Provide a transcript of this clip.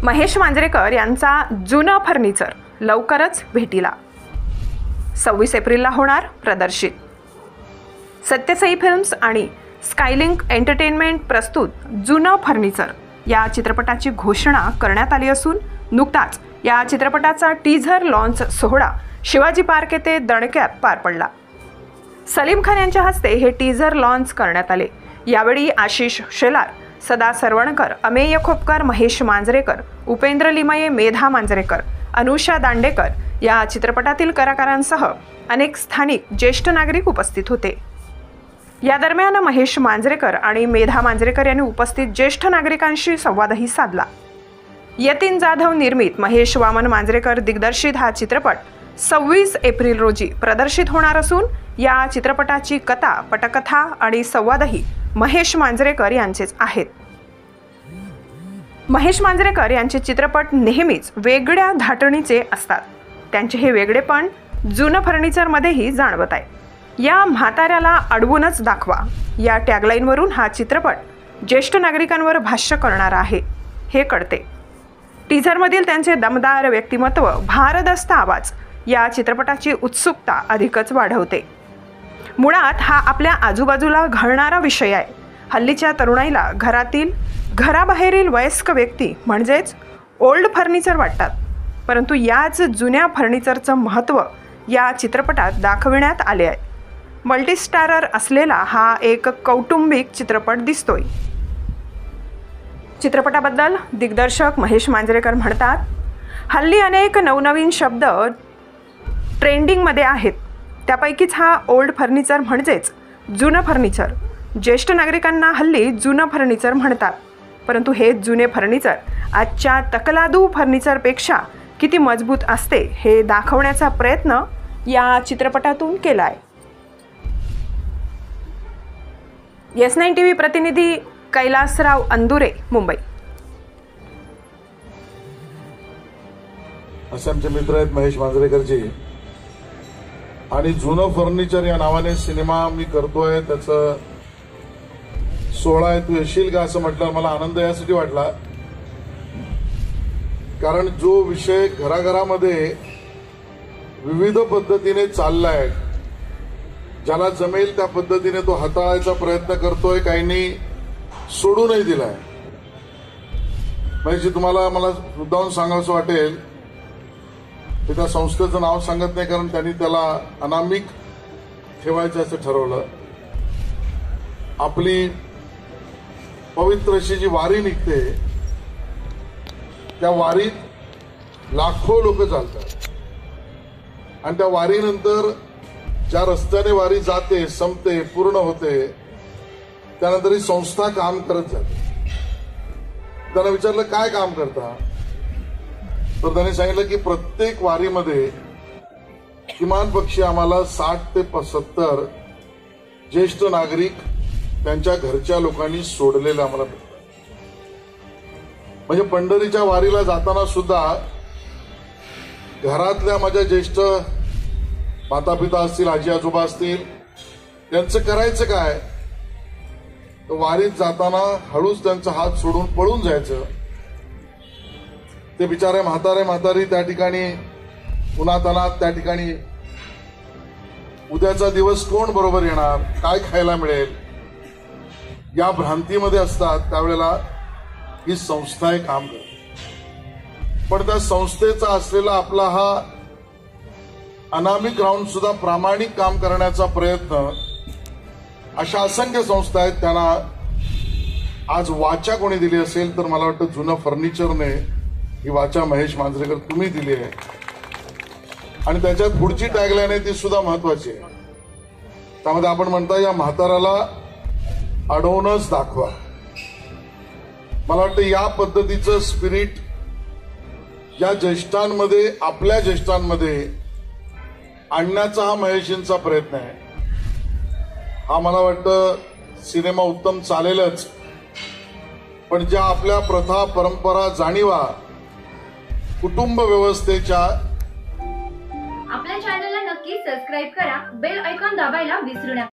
महेश मांजरेकर यांचा जुनं फर्निचर लवकरच भेटीला 26 एप्रिलला होणार प्रदर्शित। सत्यसाई फिल्म्स आणि स्कायलिंक एंटरटेनमेंट प्रस्तुत जुनं फर्निचर या चित्रपटाची घोषणा करण्यात आली असून नुकताच या चित्रपटाचा टीझर लॉन्च सोहळा शिवाजी पार्क येथे दणक्यात पार पडला। सलीम खान यांच्या हस्ते हे टीझर लॉन्च करण्यात आले। यावेळी आशिष शेलार, सदा सरवणकर, अमेय खोपकर, महेश मांजरेकर, उपेंद्र लिमये, मेधा मांजरेकर, अनुषा दांडेकर या चित्रपटातील कलाकारांसह अनेक स्थानिक ज्येष्ठ नागरिक उपस्थित होते। या दरम्यान महेश मांजरेकर आणि मेधा मांजरेकर यांनी उपस्थित ज्येष्ठ नागरिकांशी संवादही साधला। यतीन जाधव निर्मित महेश वामन मांजरेकर दिग्दर्शित हा चित्रपट 26 एप्रिल रोजी प्रदर्शित होणार असून या चित्रपटाची कथा, पटकथा आणि संवादही महेश मांजरेकर यांचेच आहेत। महेश मांजरेकर यांचे चित्रपट नेहमीच वेगळ्या धाटणीचे असतात। त्यांचे हे वेगळेपण जुनं फर्निचरमध्येही जाणवत आहे। या म्हाताऱ्याला अडवूनच दाखवा या टॅगलाईनवरून हा चित्रपट ज्येष्ठ नागरिकांवर भाष्य करणारा आहे हे कळते। टीझरमधील त्यांचे दमदार व्यक्तिमत्व, भारदस्त आवाज या चित्रपटाची उत्सुकता अधिकच वाढवते। मुळात हा आपल्या आजूबाजूला घडणारा विषय आहे। हल्लीच्या तरुणाईला घराबाहेरील वयस्क व्यक्ती म्हणजेच ओल्ड फर्निचर वाटतात, परंतु याच जुन्या फर्निचरचं महत्त्व या चित्रपटात दाखविण्यात आले आहे। मल्टीस्टारर असलेला हा एक कौटुंबिक चित्रपट दिसतोय। चित्रपटाबद्दल दिग्दर्शक महेश मांजरेकर म्हणतात, हल्ली अनेक नवनवीन शब्द ट्रेंडिंगमध्ये आहेत, त्यापैकीच हा ओल्ड फर्निचर म्हणजेच जुनं फर्निचर। ज्येष्ठ नागरिकांना हल्ली जुनं फर्निचर म्हणतात, परंतु हे जुने फर्निचर आजच्या तकलादू फर्निचरपेक्षा किती मजबूत असते हे दाखवण्याचा प्रयत्न या चित्रपटातून केला आहे। S9 TV प्रतिनिधी कैलासराव अंदुरे, मुंबई। असे आमचे मित्र आहेत महेश मांजरेकरजी, आणि जुनं फर्निचर या नावाने सिनेमा मी करतोय, त्याचं सोहळा आहे, तू येशील का असं म्हटलं। मला आनंद यासाठी वाटला कारण जो विषय घराघरामध्ये विविध पद्धतीने चाललाय, ज्याला जमेल त्या पद्धतीने तो हाताळायचा प्रयत्न करतोय, काहींनी सोडूनही दिलाय। म्हणजे तुम्हाला मला मुद्दाम सांगावंसं वाटेल, ते त्या संस्थेचं नाव सांगत नाही कारण त्यांनी त्याला अनामिक ठेवायचं असं ठरवलं। आपली पवित्र अशी जी वारी निघते, त्या वारीत लाखो लोक चालतात आणि त्या वारीनंतर ज्या रस्त्याने वारी जाते, संपते, पूर्ण होते, त्यानंतर ही संस्था काम करत जाते। त्यांना विचारलं काय काम करता, तर त्यांनी सांगितलं की प्रत्येक वारीमध्ये किमान पक्षी आम्हाला 60 ते 70 ज्येष्ठ नागरिक त्यांच्या घरच्या लोकांनी सोडलेलं आम्हाला भेटतात। म्हणजे पंढरीच्या वारीला जाताना सुद्धा घरातल्या माझ्या ज्येष्ठ माता पिता असतील, आजी आजोबा असतील, त्यांचं करायचं काय, तर वारीत जाताना हळूच त्यांचा हात सोडून पळून जायचं। ते बिचारे म्हातारी त्या ठिकाणी उन्हातानात, त्या ठिकाणी उद्याचा दिवस कोण बरोबर येणार, काय खायला मिळेल या भ्रांतीमध्ये असतात। त्यावेळेला ही संस्था हे काम करते, पण त्या संस्थेचा असलेला आपला हा अनामिक राहून सुद्धा प्रामाणिक काम करण्याचा प्रयत्न, अशा असंख्य संस्था आहेत। त्यांना आज वाचा कोणी दिली असेल तर मला वाटतं जुनं फर्निचरने ही वाचा महेश मांजरेकर तुम्ही दिली आहे, आणि त्याच्यात पुढची टॅगलाईन आहे ती सुद्धा महत्वाची आहे। त्यामध्ये आपण म्हणता या म्हाताराला अडवूनच दाखवा। मला वाटतं या पद्धतीचं स्पिरिट या ज्येष्ठांमध्ये, आपल्या ज्येष्ठांमध्ये आणण्याचा हा महेशींचा प्रयत्न आहे। हा मला वाटतं सिनेमा उत्तम चालेलच, पण ज्या आपल्या प्रथा, परंपरा, जाणीवा, कुटुंब व्यवस्थेच्या, आपल्या चॅनलला नक्की सबस्क्राइब करा, बेल आयकॉन दाबायला विसरू नका।